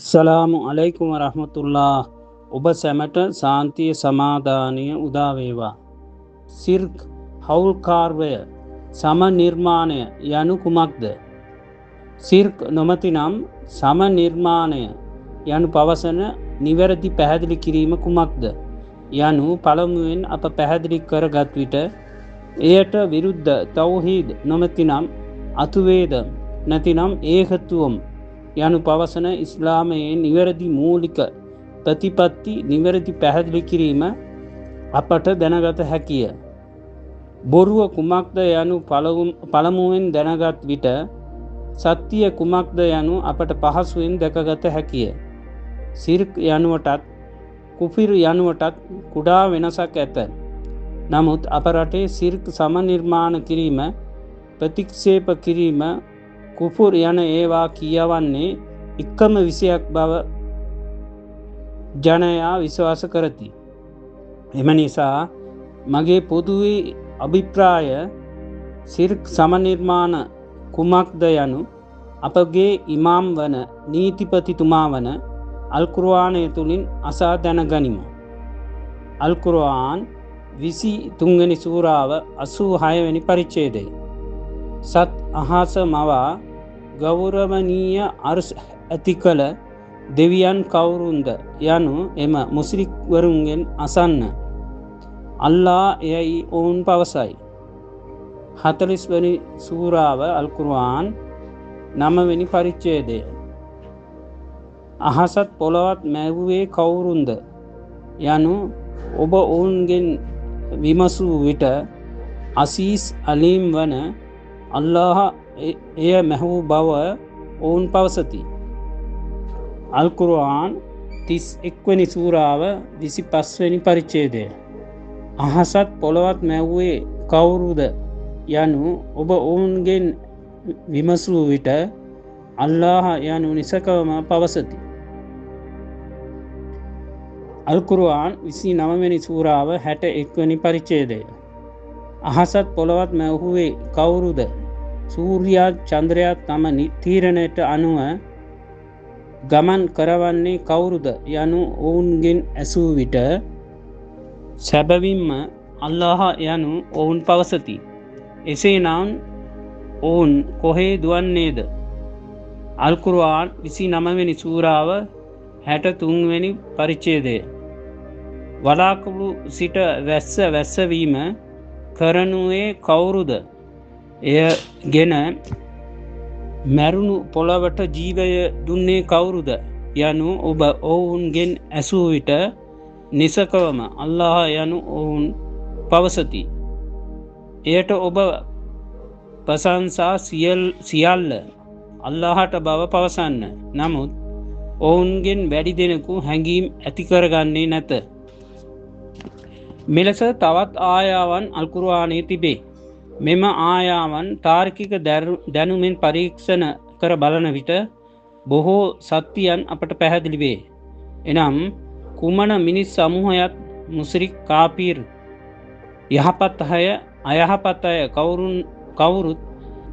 සලාමු අලයිකුම් වරහමතුල්ලා. ඔබ සැමට සාන්තිය සමාධානය උදාවේවා. සිර්ක් හවුල්කාර්වය සම නිර්මාණය යනු කුමක්ද? සිර්ක් නොමති නම් සම නිර්මාණය යනු පවසන නිවැරදි පැහැදිලි කිරීම කුමක්ද යනු පළමුවෙන් අප පැහැදිලි කරගත් විට එයට විරුද්ධ තෞහීද් නොමැති නම් අතුවේද නැතිනම් ඒකතුවම් යනු පවසන ඉස්ලාමයේ නිවැරදි මූලික ප්‍රතිපත්ති නිවැරදි පැහැදිලි කිරීම අපට දැනගත හැකිය. බොරුව කුමක්ද යනු පළමුවෙන් දැනගත් විට සත්‍යය කුමක්ද යනු අපට පහසුවෙන් දැකගත හැකිය. සිර්ක් යනුවටත් කුෆිර් යනුවටත් කුඩා වෙනසක් ඇත. නමුත් අප රටේ සිර්ක් සම නිර්මාණ කිරීම ප්‍රතික්ෂේප කිරීම කුෆුර් යන ඒවා කියවන්නේ එකම විෂයක් බව ජනයා විශ්වාස කරති. එම නිසා මගේ පොදුවේ අභිප්‍රාය සිර්ක් සමනිර්මාණ කුමක්ද යනු අපගේ ඉමාම් වන නීතිපතිතුමා වන අල්කුර්ආනය තුළින් අසා දැනගනිමු. අල්කුර්ආන් 23 වෙනි සූරාව 86 වෙනි පරිච්ඡේදය. සත් අහස මවා ගෞරවනීය අර්ශ ඇති කළ දෙවියන් කවුරුන්ද යනු එම මුස්ලික් වරුන්ගෙන් අසන්න. අල්ලා එයයි ඔවුන් පවසයි. 40 වෙනි සූරාව අල්කුර්ආන් 9 වෙනි පරිච්ඡේදය. අහසත් පොළවත් මැවුවේ කවුරුන්ද යනු ඔබ ඔවුන්ගෙන් විමසූ විට අසීස් අලීම් වන අල්ලාහ එය මැහූ බව ඔවුන් පවසති. අල්කුර්ආන් 31 වෙනි සූරාව 25 වෙනි පරිච්ඡේදය. අහසත් පොළවත් මැව්වේ කවුරුද යනු ඔබ ඔවුන්ගෙන් විමසූ විට අල්ලාහ යනු නිසකවම පවසති. අල්කුර්ආන් 29 වෙනි සූරාව 61 වෙනි පරිච්ඡේදය. අහසත් පොළවත් මැව්වේ කවුරුද? සූර්යයා චන්ද්‍රයා තම තීරණයට අනුව ගමන් කරවන්නේ කවුරුද යනු ඔවුන්ගෙන් ඇසූ විට සැබවින්ම අල්ලාහ යනු ඔවුන් පවසති. එසේනම් ඔවුන් කොහේ දුවන්නේද? අල්කුර්ආන් 29 වෙනි සූරාව 63 වෙනි පරිච්ඡේදය. වලාකුළු සිට වැස්සවීම කරනුවේ කවුරුද? එය ගෙන මැරුණු පොළවට ජීවය දුන්නේ කවුරුද යනු ඔබ ඔවුන්ගෙන් ඇසූ විට නිසකවම අල්ලාහ යනු ඔවුන් පවසති. එයට ඔබ ප්‍රශංසා සියල්ල අල්ලාහට බව පවසන්න. නමුත් ඔවුන්ගෙන් වැඩි දෙනෙකු හැඟීම් ඇති කරගන්නේ නැත. මෙලෙස තවත් ආයාවන් අල්කුර්ආනයේ තිබේ. මෙම ආයාවන් තාර්කික දැනුමෙන් පරීක්ෂණ කර බලන විට බොහෝ සත්‍යයන් අපට පැහැදිලි වේ. එනම් කුමන මිනිස් සමූහයක් මුස්රික් කාපිර් යහපත් අය අයහපත් අය කවුරුත්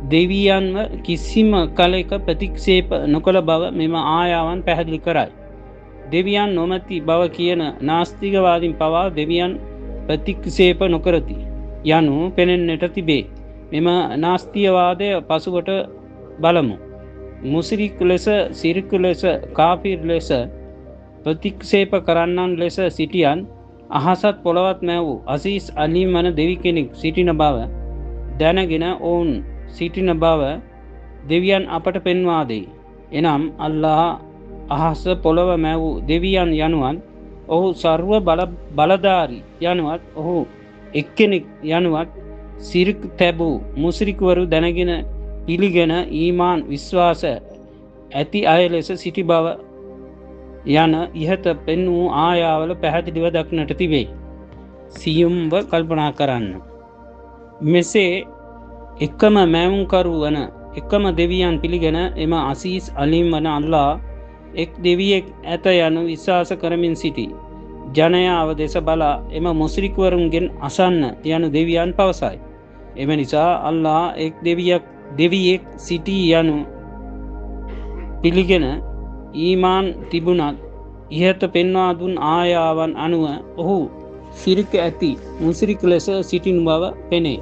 දෙවියන්ව කිසිම කලෙක ප්‍රතික්ෂේප නොකළ බව මෙම ආයාවන් පැහැදිලි කරයි. දෙවියන් නොමැති බව කියන නාස්තිකවාදීන් පවා දෙවියන් ප්‍රතික්ෂේප නොකරති යනු පෙනෙන්නට තිබේ. මෙම නාස්තිකවාදය පසුවට බලමු. මුස්රික් ලෙස, සිර්ක් ලෙස, කාෆිර් ලෙස ප්‍රතික්ෂේප කරන්නන් ලෙස සිටියන් අහසත් පොළවත් මැවූ අසීස් අලීම් වන දෙවි කෙනෙක් සිටින බව දැනගෙන ඔවුන් සිටින බව දෙවියන් අපට පෙන්වා දෙයි. එනම් අල්ලාහ අහස පොළව මැවූ දෙවියන් යනුවත් ඔහු සර්ව බලධාරී යනුවත් ඔහු එක්කෙනෙක් යනුවත් සිර්ක් තැබූ මුස්රික්වරු දැනගෙන පිළිගෙන ඊමාන් විශ්වාස ඇති අය ලෙස සිටි බව යන ඉහත පෙන් වූ ආයාවල පැහැදිලිව දක්නට තිබේ. සියුම්ව කල්පනා කරන්න. මෙසේ එකම මැවුම්කරු වන එකම දෙවියන් පිළිගෙන එම අසීස් අලීම් වන අල්ලාහ් එක් දෙවියෙක් ඇත යනු විශ්වාස කරමින් සිටි ජනයාව දෙස බලා එම මුස්රික්වරුන්ගෙන් අසන්න යනු දෙවියන් පවසයි. එම නිසා අල්ලාහ් එක් දෙවියෙක් සිටී යනු පිළිගෙන ඊමාන් තිබුණත් ඉහත පෙන්වා දුන් ආයාවන් අනුව ඔහු ශිරික ඇති මුස්රික් ලෙස සිටිනු බව පෙනේ.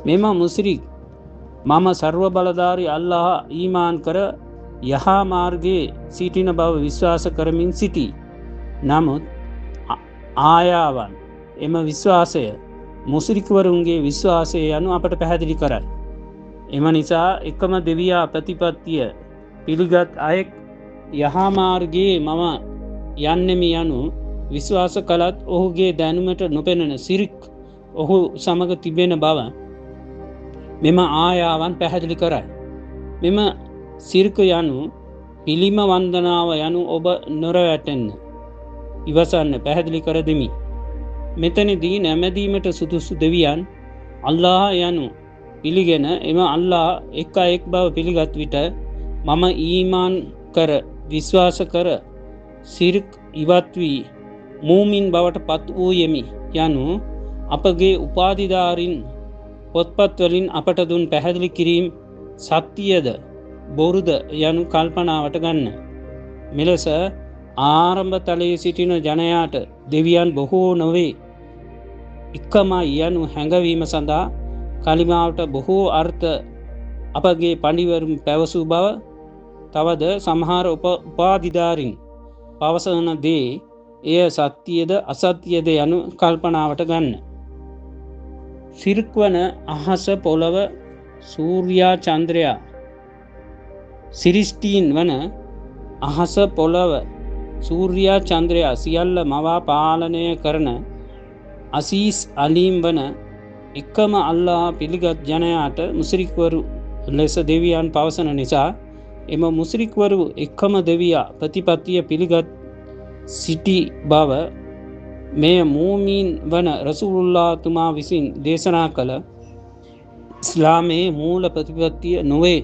මෙම මුස්රික් මම සර්ව බලධාරී අල්ලාහ ඊමාන් කර යහා මාර්ගයේ සිටින බව විශ්වාස කරමින් සිටී. නමුත් ආයාවන් එම විශ්වාසය මුස්රික්වරුන්ගේ විශ්වාසය යනු අපට පැහැදිලි කරයි. එම නිසා එකම දෙවියා ප්‍රතිපත්තිය පිළිගත් අයෙක් යහා මාර්ගයේ මම යන්නෙමි යනු විශ්වාස කළත් ඔහුගේ දැනුමට නොපෙනෙන සිරික් ඔහු සමග තිබෙන බව මෙම ආයාවන් පැහැදිලි කරයි. මෙම සිරික යනු පිළිම වන්දනාව යනු ඔබ නොරවැටෙන්න ඉවසන්න පැහැදිලි කර දෙමි. මෙතනදී නැමැදීමට සුදුසු දෙවියන් අල්ලාහ යනු පිළිගෙන එම අල්ලාහ එක් අයෙක් බව පිළිගත් විට මම ඊමාන් කර විශ්වාස කර සිරික් ඉවත් වී මූමින් බවට පත් වූයෙමි යනු අපගේ උපාධිධාරින් පොත්පත්වලින් අපට දුන් පැහැදිලි කිරීම් සත්‍යයද බොරුද යනු කල්පනාවට ගන්න. මෙලෙස ආරම්භ තලයේ සිටින ජනයාට දෙවියන් බොහෝ නොවේ එකමයි යනු හැඟවීම සඳහා කලිමාවට බොහෝ අර්ථ අපගේ පඬිවරුන් පැවසූ බව තවද සමහර උපාධිධාරින් පවසන දේ එය සත්‍යයද අසත්‍යයද යනු කල්පනාවට ගන්න. සිරික් වන අහස පොළව සූර්යා චන්ද්‍රයා සිරිස්ටීන් වන අහස පොළව සූර්යා චන්ද්‍රයා සියල්ල මවා පාලනය කරන අසීස් අලීම් වන එකම අල්ලාහ පිළිගත් ජනයාට මුස්රික්වරු ලෙස දෙවියන් පවසන නිසා එම මුස්රික්වරු එකම දෙවියා ප්‍රතිපත්තිය පිළිගත් සිටි බව මෙය මූමීන් වන රසූලුල්ලාහ තුමා විසින් දේශනා කළ ඉස්ලාමයේ මූල ප්‍රතිපත්තිය නොවේ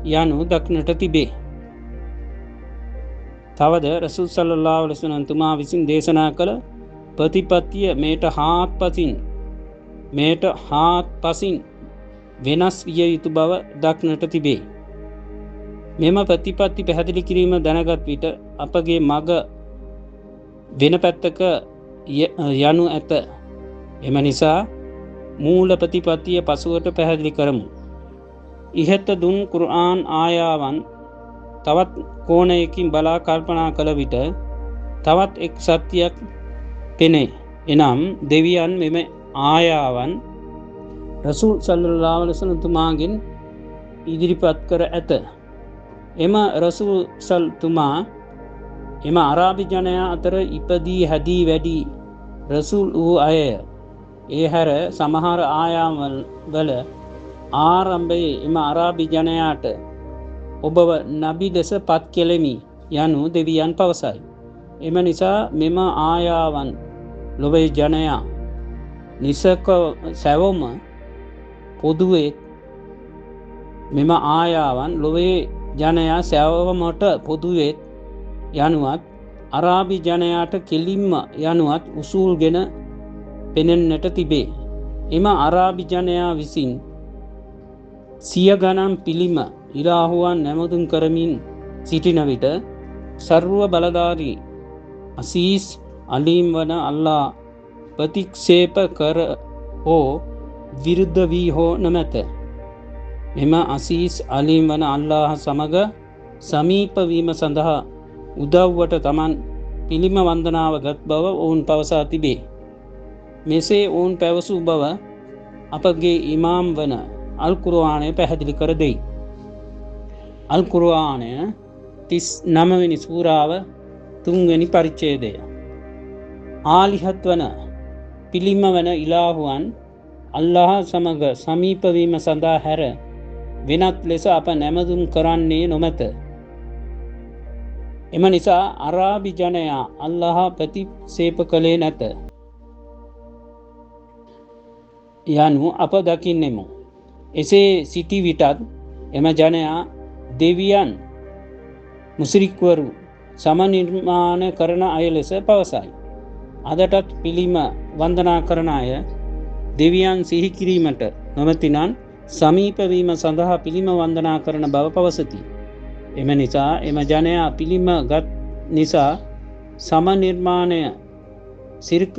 යනු දක්නට තිබේ. තවද රසූල් සල්ලල්ලාහු අලයිහි වසල්ලම් තුමා විසින් දේශනා කළ ප්‍රතිපත්තිය මේට හාත්පසින් වෙනස් විය යුතු බව දක්නට තිබේ. මෙම ප්‍රතිපත්ති පැහැදිලි කිරීම දැනගත් විට අපගේ මග වෙන පැත්තක යනු ඇත. එම නිසා මූල ප්‍රතිපත්තිය පසුවට පැහැදිලි කරමු. ඉහත දුන් කුර්ආන් ආයාවන් තවත් කෝණයකින් බලා කල්පනා කළ විට තවත් එක් සත්‍යයක් පෙනේ. එනම් දෙවියන් මෙම ආයාවන් රසූල් සල්ලල්ලාහු අලයිහි වසල්ලම් තුමාගෙන් ඉදිරිපත් කර ඇත. එම රසූල් සල්තුමා එම අරාබි ජනයා අතර ඉපදී හැදී වැඩි රසූල් වූ අය. ඒ හැර සමහර ආයාවල් වල ආරම්භයේ එම අරාබි ජනයාට ඔබව නබි ලෙස පත් කෙලෙමි යනු දෙවියන් පවසයි. එම නිසා මෙම ආයාවන් ලොවේ ජනයා නිසක සැවොම පොදුවේ මෙම ආයාවන් ලොවේ ජනයා සැවමට පොදුවෙත් යනුවත් අරාබි ජනයාට කෙලින්ම යනුවත් උසූල්ගෙන පෙනෙන්නට තිබේ. එම අරාබි ජනයා විසින් සිය ගණන් පිළිම ඉරාහුවන් නැමදුම් කරමින් සිටින විට සර්ව බලධාරී අසීස් අලීම් වන අල්ලා ප්‍රතික්ෂේප කර හෝ විරුද්ධ වී හෝ නොමැත. මෙම අසීස් අලීම් වන අල්ලාහ සමග සමීපවීම සඳහා උදව්වට තමන් පිළිම වන්දනාව ගත් බව ඔවුන් පවසා තිබේ. මෙසේ ඔවුන් පැවසූ බව අපගේ ඉමාම් වන අල් කුර්ආනය පැහැදිලි කර දෙයි. අල් කුර්ආනය 39 වෙනි සූරාව 3 වෙනි පරිච්ඡේදය. ආලිහත් වන පිළිම වන ඉලාහුවන් අල්ලාහ සමග සමීපවීම සඳහා හැර වෙනත් ලෙස අප නැමදුම් කරන්නේ නොමැත. එම නිසා අරාබි ජනයා අල්ලාහ ප්‍රතික්ෂේප කළේ නැත යනු අප දකින්නෙමු. එසේ සිටි විටත් එම ජනයා දෙවියන් මුස්රික්වරු සමනිර්මාණ කරන අය ලෙස පවසයි. අදටත් පිළිම වන්දනා කරන අය දෙවියන් සිහි කිරීමට නොමැතිනම් සමීපවීම සඳහා පිළිම වන්දනා කරන බව පවසති. එම නිසා එම ජනයා පිළිම ගත් නිසා සම නිර්මාණය සිරික්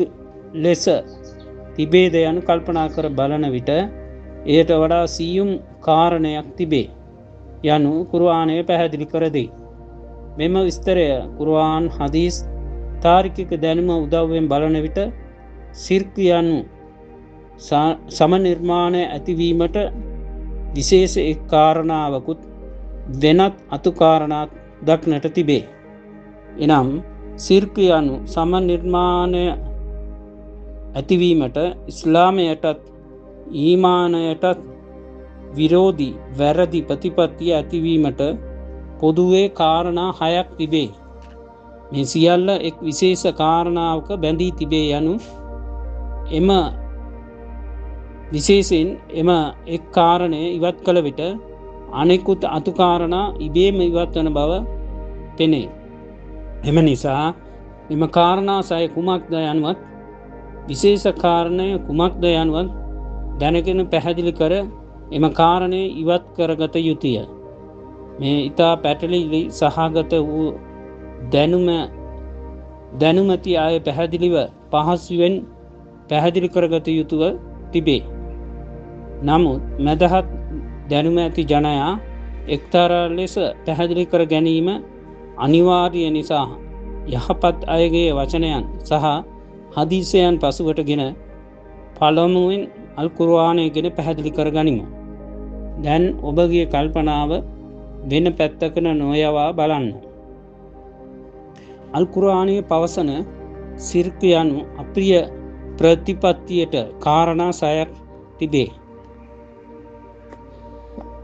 ලෙස තිබේද යනු කල්පනා කර බලන විට එයට වඩා සියුම් කාරණයක් තිබේ යනු කුර්ආනය පැහැදිලි කර දෙයි. මෙම විස්තරය කුර්ආන් හදීස් තාර්කික දැනුම උදව්වෙන් බලන විට සිර්ක් යනු සම නිර්මාණය ඇතිවීමට විශේෂ එක් කාරණාවකුත් වෙනත් අතු කාරණාත් දක්නට තිබේ. එනම් සිර්ක් යනු සම නිර්මාණය ඇතිවීමට ඉස්ලාමයටත් ඊමානයටත් විරෝධී වැරදි ප්‍රතිපත්තිය ඇතිවීමට පොදුවේ කාරණා 6ක් තිබේ. මේ සියල්ල එක් විශේෂ කාරණාවක බැඳී තිබේ යනු එම විශේෂයෙන් එම එක් කාරණය ඉවත් කළ විට අනෙකුත් අතු කාරණා ඉබේම ඉවත් වන බව පෙනේ. එම නිසා එම කාරණා 6 කුමක්ද යනුවත් විශේෂ කාරණය කුමක්ද යනුවත් දැනගෙන පැහැදිලි කර එම කාරණය ඉවත් කරගත යුතුය. මේ ඊතා පැටලිලි සහගත වූ දැනුමැති අය පැහැදිලිව පහසුවෙන් පැහැදිලි කරගත යුතුව තිබේ. නමුත් මැදහත් දැනුම ඇති ජනයා එක්තරා ලෙස පැහැදිලි කර ගැනීම අනිවාර්ය නිසා යහපත් අයගේ වචනයන් සහ හදීසයන් පසුවටගෙන පළමුවෙන් අල් කුර්ආනය ගැන පැහැදිලි කර ගනිමු. දැන් ඔබගේ කල්පනාව වෙන පැත්තකට නොයවා බලන්න. අල් කුර්ආනයේ පවසන සිර්ක් යනු අප්‍රිය ප්‍රතිපත්තියට කාරණා 6ක් තිබේ.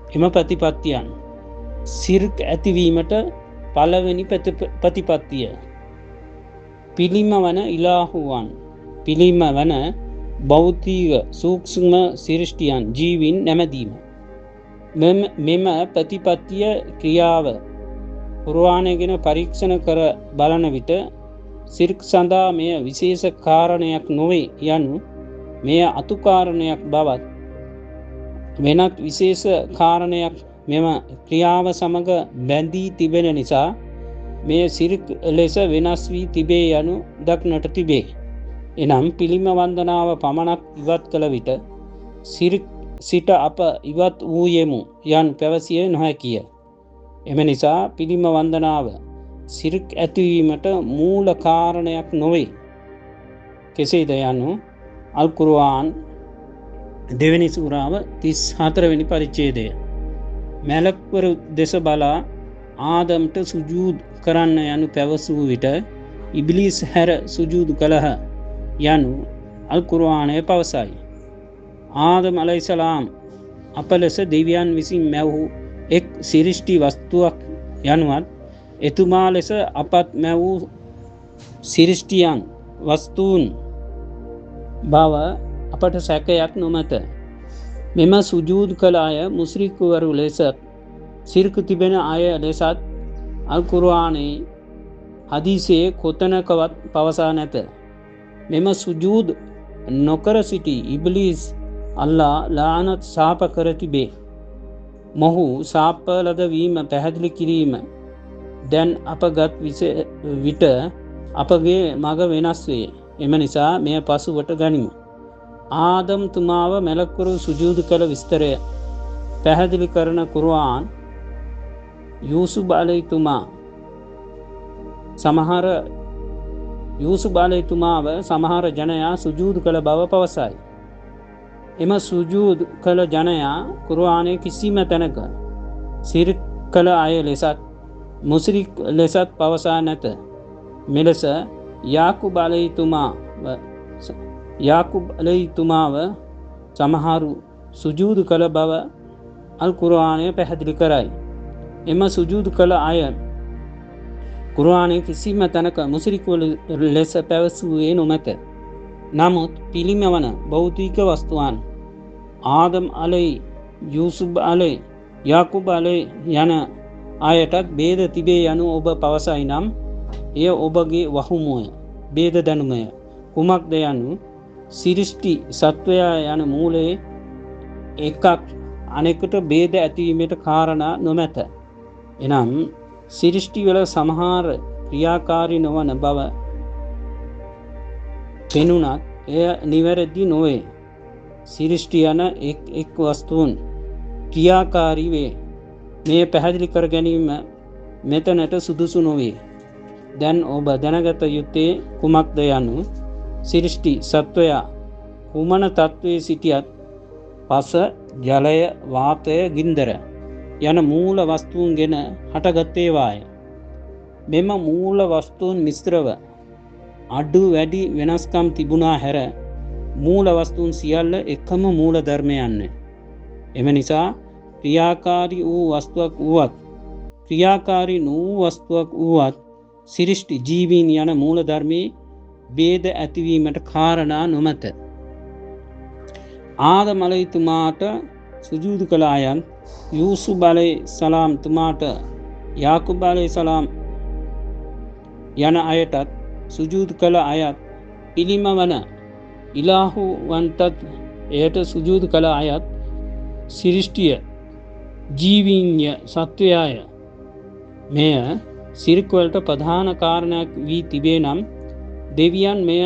එම ප්‍රතිපත්තියන් සිර්ක් ඇතිවීමට පළවෙනි ප්‍රතිපත්තිය පිළිම වන ඉලාහුවන් පිළිම වන භෞතික සූක්ෂම සිරිෂ්ටියන් ජීවින් නැමදීම. මෙම ප්‍රතිපත්තිය ක්‍රියාව කුර්ආනය ගැන පරීක්ෂණ කර බලන විට සිර්ක් සඳහා මෙය විශේෂ කාරණයක් නොවේ යනු මෙය අතු කාරණයක් බවත් වෙනත් විශේෂ කාරණයක් මෙම ක්‍රියාව සමග බැඳී තිබෙන නිසා මෙය සිර්ක් ලෙස වෙනස් වී තිබේ යනු දක්නට තිබේ. එනම් පිළිම වන්දනාව පමණක් ඉවත් කළ විට සිර්ක් සිට අප ඉවත් වූයෙමු යන් පැවසිය නොහැකිය. එම නිසා පිළිම වන්දනාව සිර්ක් ඇතිවීමට මූල කාරණයක් නොවේ. කෙසේද යනු අල් කුර්ආන් දෙවෙනි සූරාව 34 වෙනි පරිච්ඡේදය. මලක්වරු දෙස බලා ආදම්ට සුජූද් කරන්න යනු පැවසූ විට ඉබ්ලිස් හැර සුජූද් කළහ යනු අල් කුර්ආනය පවසයි. ආදම් අලයිහිස්සලාම් අප ලෙස දෙවියන් විසින් මැවූ එක් සිරිෂ්ටි වස්තුවක් යනුවත් එතුමා ලෙස අපත් මැවූ සිරිෂ්ටියන් වස්තුන් බව අපට සැකයක් නොමැත. මෙම සුජූද් කළ අය මුස්රික්වරු ලෙස සිර්ක් තිබෙන අය ලෙසත් අල් කුර්ආනයේ හදීසයේ කොතනකවත් පවසා නැත. මෙම සුජූද් නොකර සිටි ඉබ්ලිස් අල්ලා ලානත් ශාප කර තිබේ. මොහු ශාප ලද වීම පැහැදිලි කිරීම දැන් අපගත් විට අපගේ මග වෙනස් වේ. එම නිසා මෙය පසුවට ගනිමු. ආදම් තුමාව මලක්වරු සුජූද් කළ විස්තරය පැහැදිලි කරන කුර්ආන් යූසුෆ් අලයිතුමාව සමහර ජනයා සුජූද් කළ බව පවසයි. එම සුජූද් කළ ජනයා කුර්ආනයේ කිසිම තැනක සිර්ක් කළ අය ලෙසත් මුස්රික් ලෙසත් පවසා නැත. මෙලෙස යාකුබ් අලයිතුමාව සමහරු සුජූද් කළ බව අල් කුර්ආනය පැහැදිලි කරයි. එම සුජූද් කළ අය කුර්ආනයේ කිසිම තැනක මුස්රික් ලෙස පැවසුවේ නොමැත. නමුත් පිළිම වන භෞතික වස්තුවන් ආදම් අලයි, යූසුෆ් අලයි, යාකුබ් අලයි යන අයටත් ભેද තිබේ යනු ඔබ පවසයි නම් එය ඔබගේ වහුමුය, ભેද දැනුමය. කුමක්ද යනු සිරිෂ්ටි සත්වයා යන මූලයේ එකක් අනෙකට ભેද ඇතිවීමට කාරණා නොමැත. එනම් සිරිෂ්ටිවල සමහර ක්‍රියාකාරී නොවන බව පෙනුනත් එය නිවැරදි නොවේ. සිරිෂ්ටි යන එක් වස්තුන් ක්‍රියාකාරී වේ. මේ පැහැදිලි කර ගැනීම මෙතනට සුදුසු නොවේ. දැන් ඔබ දැනගත යුත්තේ කුමක්ද යනු සිරිෂ්ටි සත්වයා කුමන තත්වයේ සිටියත් පස, ජලය, වාතය, ගින්දර යන මූල වස්තුන් ගෙන හටගත්තේවාය. මෙම මූල වස්තුන් මිශ්‍රව අඩු වැඩි වෙනස්කම් තිබුණා හැර මූල වස්තුන් සියල්ල එකම මූල ධර්මයන්ය. එම නිසා ක්‍රියාකාරී වූ වස්තුවක් වුවත් ක්‍රියාකාරී නොවූ වස්තුවක් වුවත් සිරිෂ්ටි ජීවීන් යන මූල ධර්මයේ ભેද ඇතිවීමට කාරණා නොමැත. ආදම අලයිතුමාට සුජූදු කළ අයත්, යූසුෆ් අලයිහිස්සලාම් තුමාට යාකුබ් අලයිහිස්සලාම් යන අයටත් සුජූදු කළ අයත්, පිළිම වන ඉලාහුවන්ටත් එයට සුජූදු කළ අයත් සිරිෂ්ටිය ජීවීන්ය සත්වයාය. මෙය සිරික්වලට ප්‍රධාන කාරණයක් වී තිබේ නම් දෙවියන් මෙය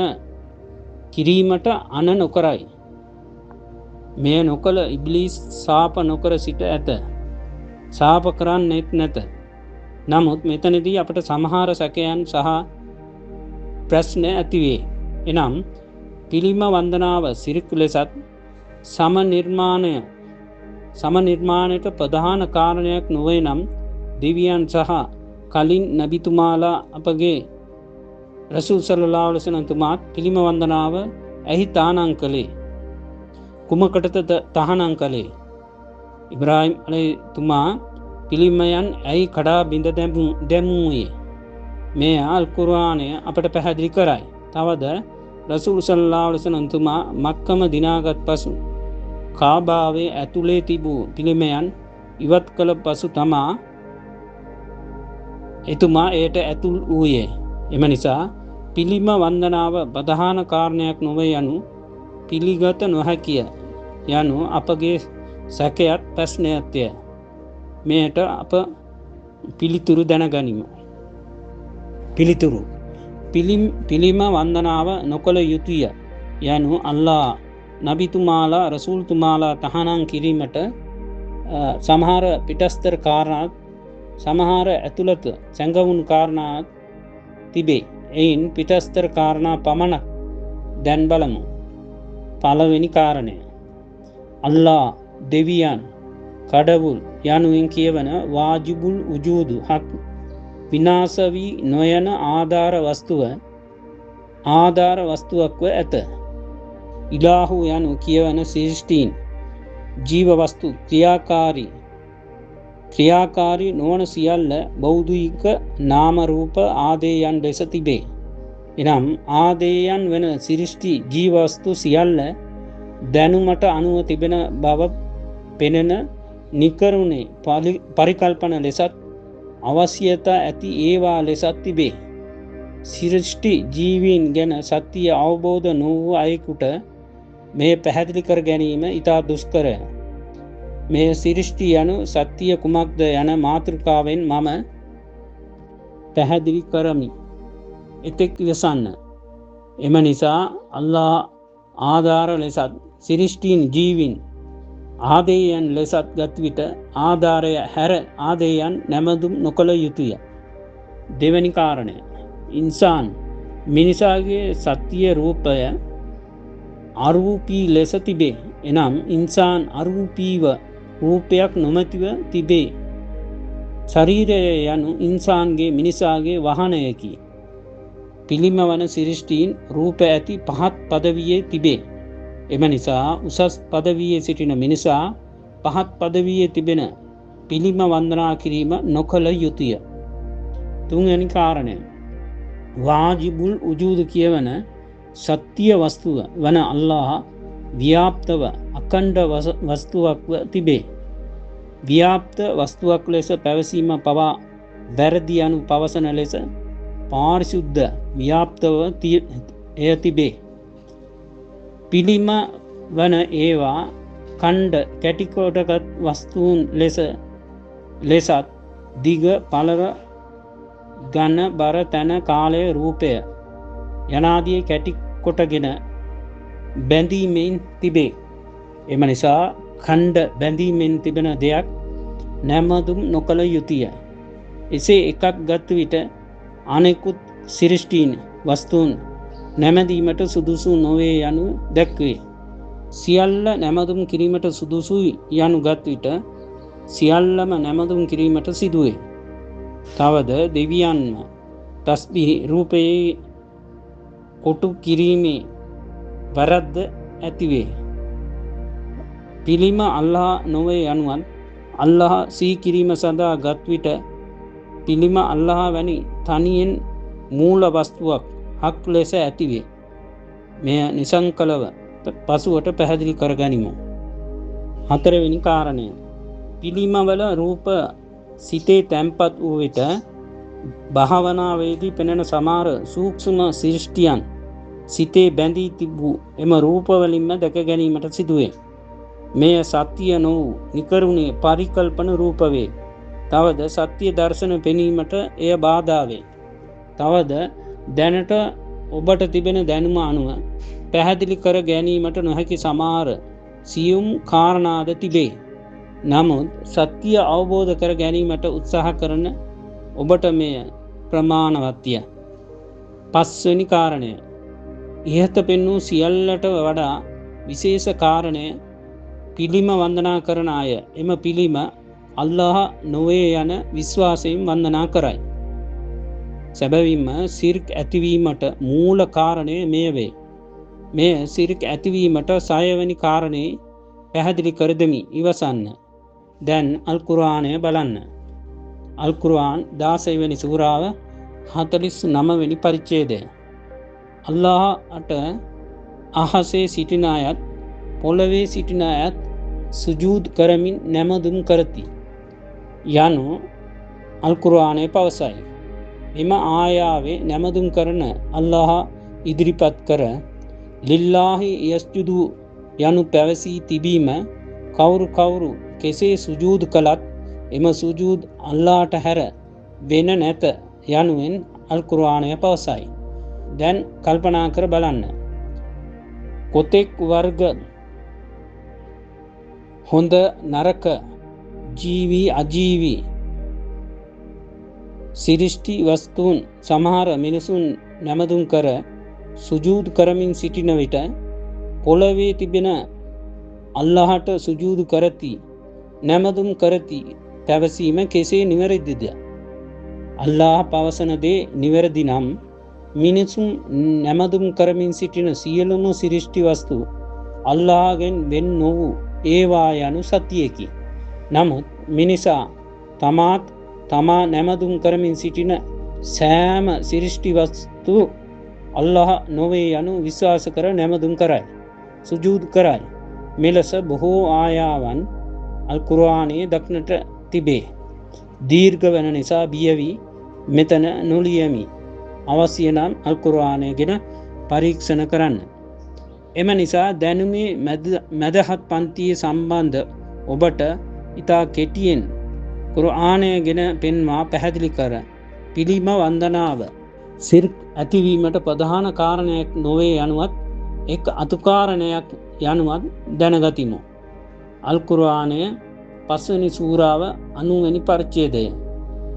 කිරීමට අන නොකරයි. මෙය නොකළ ඉබ්ලිස් සාප නොකර සිට ඇත. සාප කරන්නෙත් නැත. නමුත් මෙතනදී අපට සමහර සැකයන් සහ ප්‍රශ්න ඇතිවේ. එනම් පිළිම වන්දනාව සිරික් ලෙසත් සමනිර්මාණයට ප්‍රධාන කාරණයක් නොවේ නම් දෙවියන් සහ කලින් නබිතුමාලා අපගේ රසූල් සල්ලල්ලාහු අලයිහි වසල්ලම් තුමාත් පිළිම වන්දනාව ඇහි තානං කළේ? කුමකටද තහනම් කළේ? ඉබ්‍රාහිම් අලයිතුමා පිළිමයන් ඇයි කඩා බිඳ දැමුවේ? මේ අල් කුර්ආනය අපට පැහැදිලි කරයි. තවද රසූල් සල්ලල්ලාහු අලයිහි වසල්ලම් තුමා මක්කම දිනාගත් පසු කාබාවේ ඇතුලේ තිබූ පිළිමයන් ඉවත් කළ පසු තමා එතුමා එයට ඇතුල් වූයේ. එම නිසා පිළිම වන්දනාව ප්‍රධාන කාරණයක් නොවේ යනු පිළිගත නොහැකිය යනු අපගේ සැකයත් ප්‍රශ්නයත්ය. මෙයට අප පිළිතුරු දැනගනිමු. පිළිතුරු: පිළිම වන්දනාව නොකළ යුතුය යනු අල්ලා නබිතුමාලා රසූල්තුමාලා තහනම් කිරීමට සමහර පිටස්තර කාරණාත් සමහර ඇතුළත සැඟවුණු කාරණාත් තිබේ. එයින් පිටස්තර කාරණා පමණක් දැන් බලමු. පළවෙනි කාරණය: අල්ලා, දෙවියන්, කඩවුල් යනුවෙන් කියවන වාජිබුල් උජූදු හක් විනාශ වී නොයන ආධාර වස්තුවක්ව ඇත. ඉලාහු යනු කියවන සිරිෂ්ටීන් ජීව වස්තු ක්‍රියාකාරී නොවන සියල්ල බෞද්ධික නාම රූප ආදේයන් ලෙස තිබේ. එනම් ආදේයන් වන සිරිෂ්ටි ජීවවස්තු සියල්ල දැනුමට අනුව තිබෙන බව පෙනෙන නිකරුණේ පරිකල්පන ලෙසත් අවශ්‍යතා ඇති ඒවා ලෙසත් තිබේ. සිරිෂ්ටි ජීවීන් ගැන සත්‍ය අවබෝධ නොවූ අයෙකුට මේ පැහැදිලි කර ගැනීම ඉතා දුෂ්කරය. මේ සිරිෂ්ටි යනු සත්‍ය කුමක්ද යන මාතෘකාවෙන් මම පැහැදිලි කරමි. එතෙක් ඉවසන්න. එම නිසා අල්ලා ආධාර ලෙසත් සිරිෂ්ටීන් ජීවින් ආදේයන් ලෙසත් ගත් විට ආධාරය හැර ආදේයන් නැමදුම් නොකළ යුතුය. දෙවැනි කාරණය: ඉන්සාන් මිනිසාගේ සත්‍ය රූපය අරූපී ලෙස තිබේ. එනම් ඉන්සාන් අරූපීව රූපයක් නොමැතිව තිබේ. ශරීරය යනු ඉන්සාන්ගේ මිනිසාගේ වාහනයකි. පිළිම වන සිරිෂ්ටීන් රූප ඇති පහත් පදවියේ තිබේ. එම නිසා උසස් පදවියේ සිටින මිනිසා පහත් පදවියේ තිබෙන පිළිම වන්දනා කිරීම නොකළ යුතුය. තුන්වැනි කාරණය: වාජිබුල් උජූද් කියවන සත්‍ය වස්තුව වන අල්ලාහ ව්‍යාප්තව අඛණ්ඩ වස්තුවක්ව තිබේ. ව්‍යාප්ත වස්තුවක් ලෙස පැවසීම පවා වැරදි යනු පවසන ලෙස පාරිශුද්ධ ව්‍යාප්තව එය තිබේ. පිළිම වන ඒවා ඛණ්ඩ කැටිකොටගත් වස්තුන් ලෙසත් දිග පළල ඝන බර තැන කාලය රූපය යනාදී කැටි කොටගෙන බැඳීමෙන් තිබේ. එම නිසා ඛණ්ඩ බැඳීමෙන් තිබෙන දෙයක් නැමදුම් නොකළ යුතුය. එසේ එකක් ගත් විට අනෙකුත් සිරිෂ්ඨීන් වස්තුන් නැමදීමට සුදුසු නොවේ යනු දැක්වේ. සියල්ල නැමදුම් කිරීමට සුදුසුයි යනු ගත් විට සියල්ලම නැමදුම් කිරීමට සිදුවේ. තවද දෙවියන්ම තස්බිහ් රූපයේ කොටු කිරීමේ වරද්ද ඇතිවේ. පිළිම අල්ලාහ නොවේ යනුවන් අල්ලාහ සිහි කිරීම සඳහා ගත් විට පිළිම අල්ලාහ වැනි තනියෙන් මූල වස්තුවක් හක් ලෙස ඇතිවේ. මෙය නිසංකලව පසුවට පැහැදිලි කරගනිමු. හතරවෙනි කාරණය. පිළිමවල රූප සිතේ තැන්පත් වූ විට භාවනාවේදී පෙනෙන සමහර සූක්ෂම සිරිෂ්ඨියන් සිතේ බැඳී තිබූ එම රූපවලින්ම දැක ගැනීමට සිදුවේ. මෙය සත්‍ය නොවූ නිකරුණේ පරිකල්පන රූපවේ. තවද සත්‍ය දර්ශන පෙනීමට එය බාධා වේ. තවද දැනට ඔබට තිබෙන දැනුම අනුව පැහැදිලි කර ගැනීමට නොහැකි සමහර සියුම් කාරණාද තිබේ. නමුත් සත්‍ය අවබෝධ කර ගැනීමට උත්සාහ කරන ඔබට මෙය ප්‍රමාණවත්ය. පස්වෙනි කාරණය. ඉහත පෙන්වූ සියල්ලට වඩා විශේෂ කාරණය පිළිම වන්දනා කරන අය එම පිළිම අල්ලාහ නොවේ යන විශ්වාසයෙන් වන්දනා කරයි. සැබවින්ම සිර්ක් ඇතිවීමට මූල කාරණය මෙය වේ. මෙය සිර්ක් ඇතිවීමට 6 වෙනි කාරණේ පැහැදිලි කර දෙමි. ඉවසන්න. දැන් අල් කුර්ආනය බලන්න. අල් කුර්ආන් 16 වෙනි සූරාව 49 වෙනි පරිච්ඡේදය. අල්ලාහට අහසේ සිටින අයත් පොළවේ සිටින අයත් සුජූද් කරමින් නැමදුම් කරති යනු අල් කුර්ආනයේ පවසයි. එම ආයාවේ නැමදුම් කරන අල්ලාහ ඉදිරිපත් කර ලිල්ලාහි යස්ජුදු යනු පැවසී තිබීම කවුරු කෙසේ සුජූද් කළත් එම සුජූද් අල්ලාහට හැර වෙන නැත යනුවෙන් අල් කුර්ආනය පවසයි. දැන් කල්පනා කර බලන්න. කොතෙක් වර්ග හොඳ නරක ජීවි අජීවි සිරිෂ්ටි වස්තුන් සමහර මිනිසුන් නැමදුම් කර සුජූද් කරමින් සිටින විට පොළවේ තිබෙන අල්ලාහට සුජූද් කරති නැමදුම් කරති පැවසීම කෙසේ නිවැරදිද? අල්ලාහ පවසන දේ නිවැරදි නම් මිනිසුන් නැමදුම් කරමින් සිටින සියලුම සිරිෂ්ටි වස්තු අල්ලාහගෙන් වෙන් නොවූ ඒවා යනු සත්‍යයකි. නමුත් මිනිසා තමා නැමදුම් කරමින් සිටින සෑම සිරිෂ්ටි වස්තු අල්ලාහ නොවේ යනු විශ්වාස කර නැමදුම් කරයි. සුජූද් කරයි. මෙලෙස බොහෝ ආයාවන් අල් කුර්ආනයේ දක්නට තිබේ. දීර්ඝ වෙන නිසා බියවි මෙතන නොලියමි. අවශ්‍ය නම් අල් කුර්ආනය ගැන පරීක්ෂණ කරන්න. එම නිසා දැනුමේ මැදහත් පන්තියේ සම්බන්ධ ඔබට ඉතා කෙටියෙන් කුර්ආනය ගැන පෙන්වා පැහැදිලි කර පිළිම වන්දනාව සිර්ක් ඇතිවීමට ප්‍රධාන කාරණයක් නොවේ යනුවත් එක් අතුකාරණයක් යනුවත් දැනගතිමු. අල් කුර්ආනය 5 වෙනි සූරාව 90 වෙනි පරිච්ඡේදය.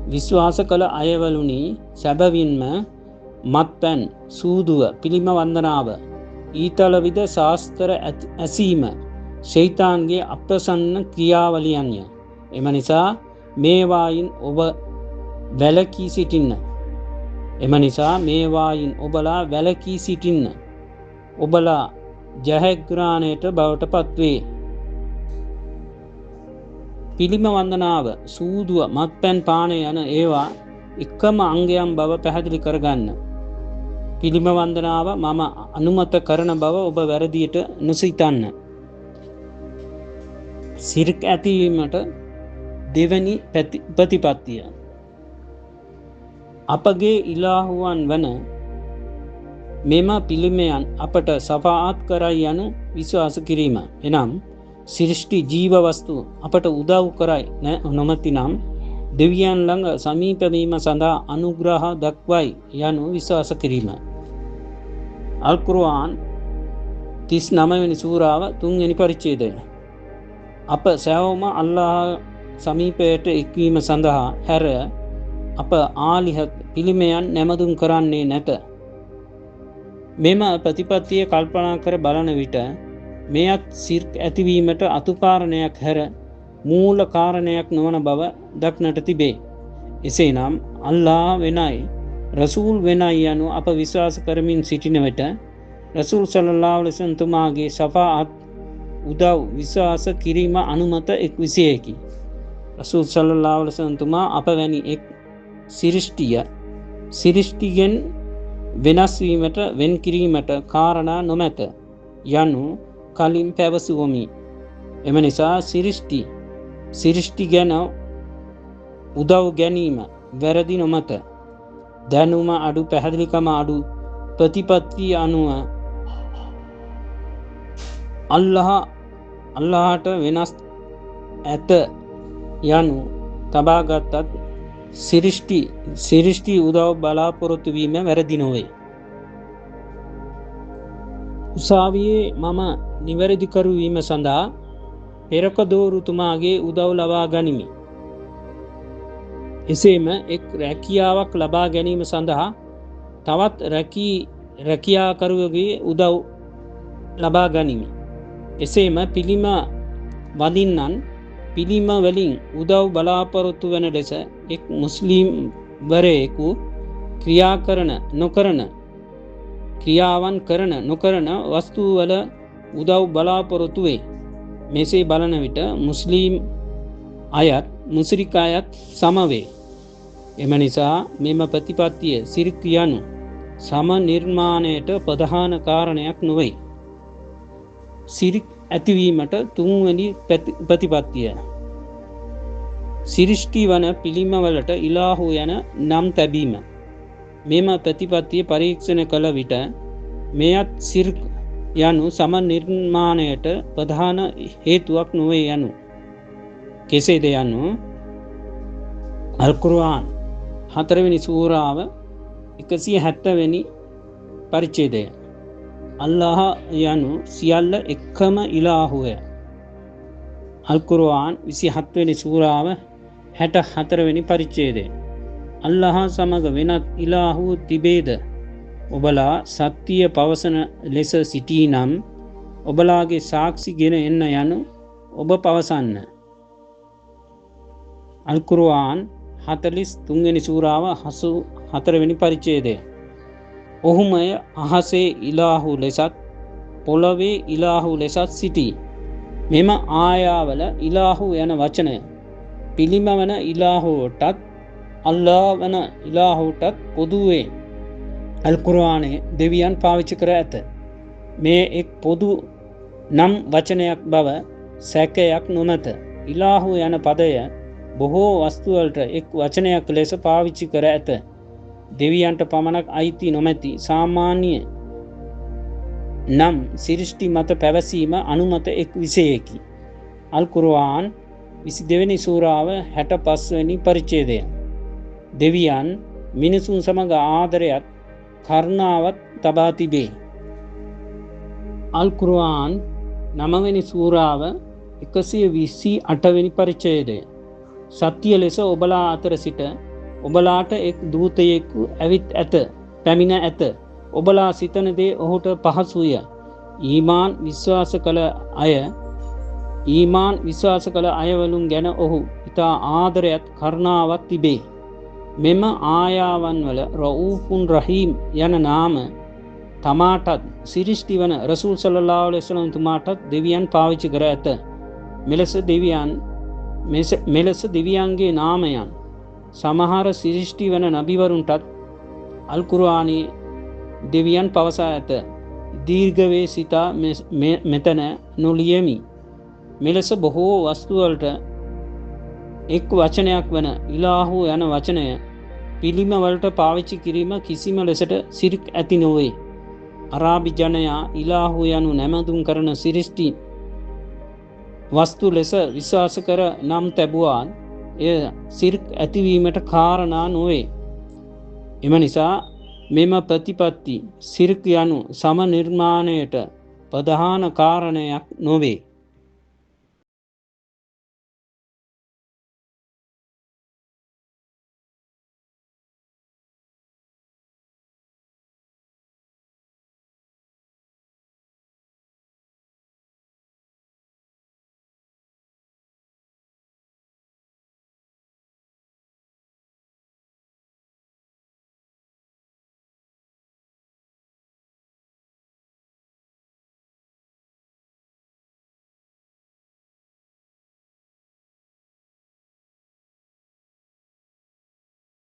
විශ්වාස කළ අයවලුනි සැබවින්ම මත්පැන් සූදුව පිළිම වන්දනාව ඊතල විද ශාස්ත්‍ර ඇසීම ෂයිතාන්ගේ අප්‍රසන්න ක්‍රියාවලියන්ය. එම නිසා මේවායින් ඔබ වැළකී සිටින්න. ඔබලා ජයග්‍රහණයට බවට පත්වේ. පිළිම වන්දනාව සූදුව මත්පැන් පානය යන ඒවා එකම අංගයන් බව පැහැදිලි කරගන්න. පිළිම වන්දනාව මම අනුමත කරන බව ඔබ වැරදියට නොසිතන්න. සිර්ක් ඇතිවීමට දෙවැනි ප්‍රතිපත්තිය අපගේ ඉලාහුවන් වන මෙම පිළිමයන් අපට සෆාත් කරයි යනු විශ්වාස කිරීම. එනම් සිරිෂ්ටි ජීව වස්තු අපට උදව් කරයි නොමැතිනම් දෙවියන් ළඟ සමීපවීම සඳහා අනුග්‍රහ දක්වයි යනු විශ්වාස කිරීම. අල් කුර්ආන් 39 වෙනි සූරාව 3 වෙනි පරිච්ඡේදය. අප සෑවොම අල්ලාහ සමීපයට එක්වීම සඳහා හැර අප ආලිහත් පිළිමයන් නැමදුම් කරන්නේ නැත. මෙම ප්‍රතිපත්තිය කල්පනා කර බලන විට මෙයත් සිර්ක් ඇතිවීමට අතුකාරණයක් හැර මූල කාරණයක් නොවන බව දක්නට තිබේ. එසේනම් අල්ලාහ වෙනයි රසූල් වෙනයි යනු අප විශ්වාස කරමින් සිටින විට රසූල් සල්ලල්ලාහු අලයිහි වසල්ලම් තුමාගේ ශෆාඅත් උදව් විශ්වාස කිරීම අනුමත එක් විෂයකි. රසූල් සල්ලල්ලාහු අලයිහි වසල්ලම් තුමා අප වැනි එක් සිරිෂ්ටිගෙන් වෙනස් වීමට වෙන් කිරීමට කාරණා නොමැත යනු කලින් පැවසුවමි. එම නිසා සිරිෂ්ටි ගැන උදව් ගැනීම වැරදි නොමත. දැනුම අඩු, පැහැදිලිකම අඩු ප්‍රතිපත්තිය අනුව අල්ලාහට වෙනස් ඇත යනු තබාගත්තත් සිරිෂ්ටි උදව් බලාපොරොත්තු වීම වැරදි නොවේ. උසාවියේ මම නිවැරදි කරුවීම සඳහා පෙරකදෝරුතුමාගේ උදව් ලබා ගනිමි. එසේම එක් රැකියාවක් ලබා ගැනීම සඳහා තවත් රැකියාකරුවගේ උදව් ලබා ගනිමි. එසේම පිළිම වඳින්නන් පිළිම වලින් උදව් බලාපොරොත්තු වන ලෙස එක් මුස්ලිම් වරයෙකු ක්‍රියාවන් කරන නොකරන වස්තුවල උදව් බලාපොරොත්තු වේ. මෙසේ බලන විට මුස්ලිම් අයත් මුස්රික් අයත් සම වේ. එම නිසා මෙම ප්‍රතිපත්තිය සිරික් යනු සම නිර්මාණයට ප්‍රධාන කාරණයක් නොවේ. සිරික් ඇතිවීමට තුන්වැනි ප්‍රතිපත්තිය සිරිෂ්ටි වන පිළිමවලට ඉලාහු යන නම් තැබීම. මෙම ප්‍රතිපත්තිය පරීක්ෂණ කළ විට මෙයත් සිරික් යනු සම නිර්මාණයට ප්‍රධාන හේතුවක් නොවේ යනු. කෙසේද යනු අල් කුර්ආන් 4 වෙනි සූරාව 170 වෙනි පරිච්ඡේදය. අල්ලාහ යනු සියල්ල එකම ඉලාහුය. අල් කුර්ආන් 27 වෙනි සූරාව 64 වෙනි පරිච්ඡේදය. අල්ලාහ සමග වෙනත් ඉලාහු තිබේද? ඔබලා සත්‍ය පවසන ලෙස සිටීනම් ඔබලාගේ සාක්ෂි ගෙන එන්න යනු ඔබ පවසන්න. අල් කුර්ආන් 43 වෙනි සූරාව 84 වෙනි පරිච්ඡේදය. ඔහුමය අහසේ ඉලාහු ලෙසත් පොළවේ ඉලාහු ලෙසත් සිටී. මෙම ආයාවල ඉලාහු යන වචනය පිළිම වන ඉලාහුවටත් අල්ලාහ් වන ඉලාහුවටත් පොදුවේ අල් කුර්ආනයේ දෙවියන් පාවිච්චි කර ඇත. මේ එක් පොදු නම් වචනයක් බව සැකයක් නොමැත. ඉලාහු යන පදය බොහෝ වස්තුවලට එක් වචනයක් ලෙස පාවිච්චි කර ඇත. දෙවියන්ට පමණක් අයිති නොමැති සාමාන්‍ය නම් සිරිෂ්ටි මත පැවසීම අනුමත එක් විෂයකි. අල් කුර්ආන් 22 වෙනි සූරාව 65 වෙනි පරිච්ඡේදය. දෙවියන් මිනිසුන් සමග ආදරයත් කරුණාවත් තබා තිබේ. අල් කුර්ආන් 9 වෙනි සූරාව 128 වෙනි පරිච්ඡේදය. සත්‍ය ලෙස ඔබලා අතර සිට ඔබලාට එක් දූතයෙකු පැමිණ ඇත. ඔබලා සිතන දේ ඔහුට පහසුය. ඊමාන් විශ්වාස කළ අයවලුන් ගැන ඔහු ඉතා ආදරයත් කරුණාවක් තිබේ. මෙම ආයාවන් වල රවූෆුන් රහීම් යන නාම තමාටත් සිරිෂ්ටි වන රසූල් සල්ලල්ලාහු අලයිහි වසල්ලම් තුමාටත් දෙවියන් පාවිච්චි කර ඇත. මෙලෙස දෙවියන්ගේ නාමයන් සමහර සිරිෂ්ටි වන නබිවරුන්ටත් අල් කුර්ආනයේ දෙවියන් පවසා ඇත. දීර්ඝවේ සිතා මෙතන නොලියමි. මෙලෙස බොහෝ වස්තුවලට එක් වචනයක් වන ඉලාහු යන වචනය පිළිම වලට පාවිච්චි කිරීම කිසිම ලෙසට සිරික් ඇති නොවේ. අරාබි ජනයා ඉලාහු යනු නැමදුම් කරන සිරිෂ්ටි වස්තු ලෙස විශ්වාස කර නම් තැබුවාත් එය සිර්ක් ඇතිවීමට කාරණා නොවේ. එම නිසා මෙම ප්‍රතිපත්ති සිර්ක් යනු සම නිර්මාණයට ප්‍රධාන කාරණයක් නොවේ.